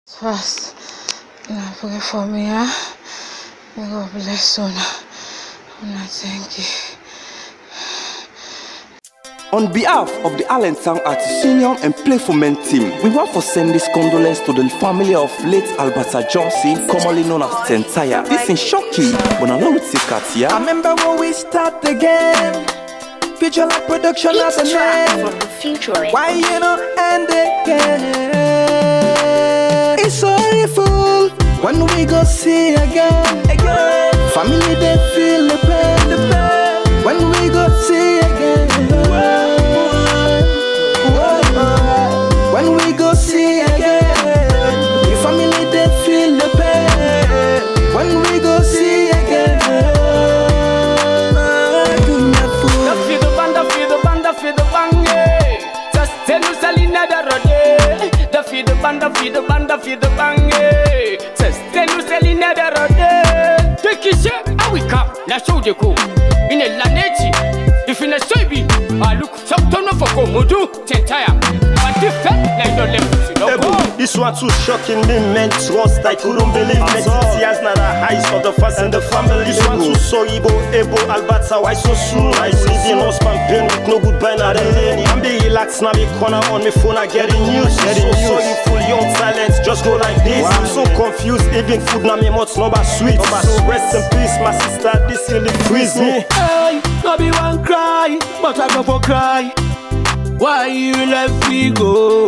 Fast. Now pray for me, huh? May God bless you. Thank you. On behalf of the Allentown Artist Senior and Playful Men team, we want to send this condolence to the family of late Alberta Johnson, commonly known as Tentaya. This is shocking, but I know it's a cat here. I remember when we start again. Future like production as a name. Why you know end again? It's so full when we go see again. Family they feel the pain. When we go see again. When we go see again. The family they feel the pain. When we go see again. Feed the bang, sustain nous c'est l'inédit rodé. De qui c'est? Ah oui, cap, la show de coup. In a laneti, if in a soybean, I look so ton of a comodo, Tentaya. But the fact, like your left, this one too shocking me, man. Trust, I couldn't believe it. Tears not the highest of the fast and the family. This one too so ebo, Alberta, why so soon? I sleep in husband pain with no goodbye, not any. I'm be relaxed, now me corner on my phone, I getting news. So you full young talents, just go like this. Wow. I'm so confused, even food now me much no but sweet. So rest in peace, my sister, this really freeze me. Hey, no be one cry, but I go for cry. Why you let me go?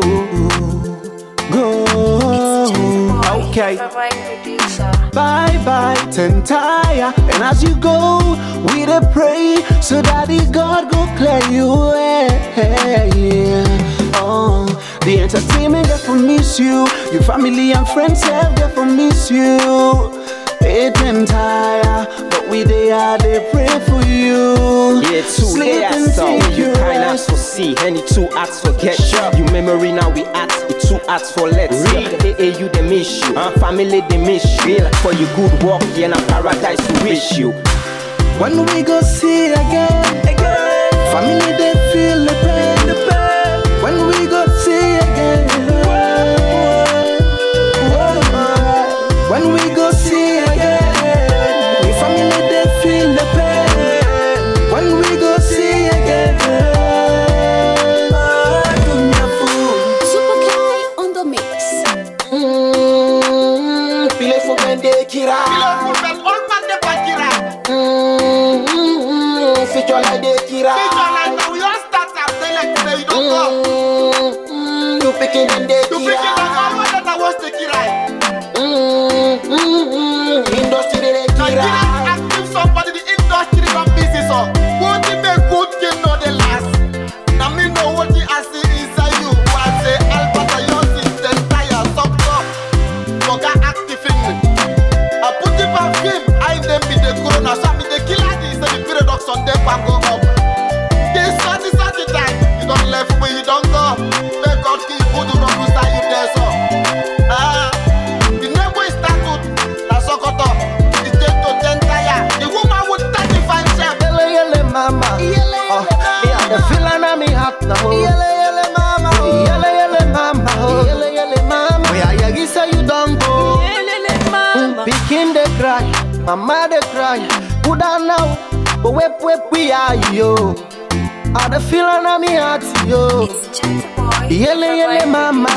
Okay. Bye bye, Tentaya. And as you go, we dey pray so that the God go clear you away. Oh, the entertainment there for miss you. Your family and friends have there for miss you. Hey, Tentaya, but we they pray for you. Yeah, too late, so you kind of for see. Any two acts forget. You memory now we act. It two acts for let's see. You they miss you. Family they miss you. For your good work, yeah, na paradise to wish you. When we go see again, family they feel the pain. When we go see again, when we go see again, we family they feel the pain. When we go see again, on the mix. Playful Men de Kira. Feature like de Kira. We all start up say like today, you don't go. You picking in de Kira. You picking like all that I was the Kira. Industry de Kira. Active somebody the industry from business so. What the make good game not the last. Now me know what the assay inside you. What say Alberta Johnson Tentaya Subtop. Moga active in me. I put the perfume, I them be the corona. So me the killer this the period of Sunday and go up. This Saturday time, you don't left where you don't go. Make God keep good to run style you there so. The name we start with na Sokoto. It's just to Tentaya. The woman would 35 cents. Yele mama. Yeah, the feeling of me hot now. Yele mama. Yele mama. Yele mama. Where you say you don't go. Yele mama. Picking the cry, mama the cry. Put on now, but we are yo. I the feeling of me hot yo. Yele mama.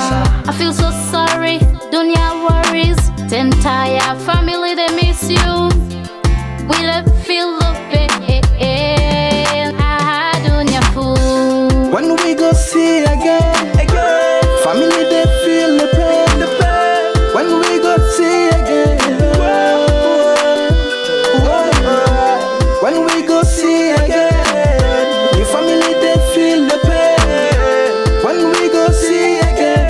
I feel so sorry, don't ya worries. Tentaya family they miss you. We don't feel the pain. Don't ya fool. When we go see again, family they feel the pain. When we go see again, when we go see again, your family they feel the pain. When we go see again,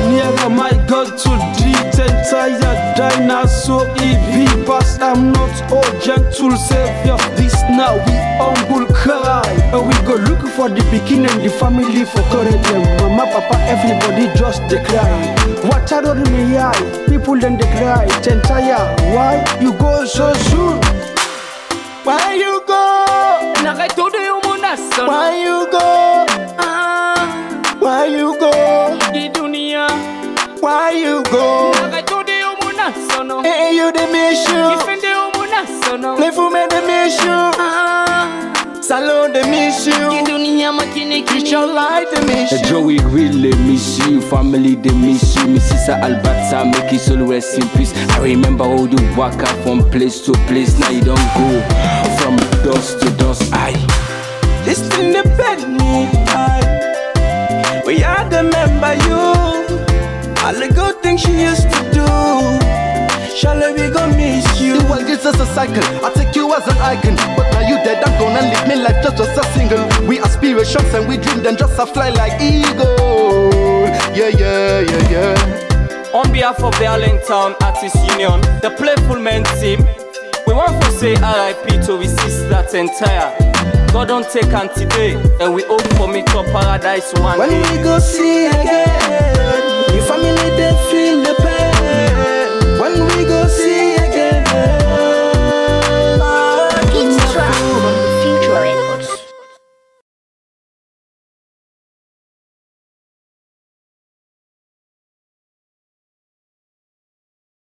Never my God to Tentaya dinosaur EV past I'm not all gentle savior. This now we humble cry. And we go looking for the beginning, the family for courage. Mama, papa, everybody just they cry. What I don't me eye, people then they cry. Tentaya, why you go so soon? why you go? Why Why you go? Why you go? Why you go? Hey, you the mission. Les fous mais the mission. Salon the mission. It's your life the mission. Joey really miss you, family they miss you. Mrs. Alberta, make his soul rest in peace. I remember how you walk out from place to place. Now you don't go from dust to dust. This thing the bed me, we all remember you. All the good things she used to do. Surely we gon' miss you. The world is just a cycle. I take you as an icon, but now you dead and gonna live me life just a single. We aspirations and we dream them just a fly like eagle. Yeah, yeah, yeah, yeah. On behalf of the Allentown Artists Union, the Playful Men team, we want to say RIP to his sister Tentaya. God don't take on today, and we hope for me to paradise one when day. we go see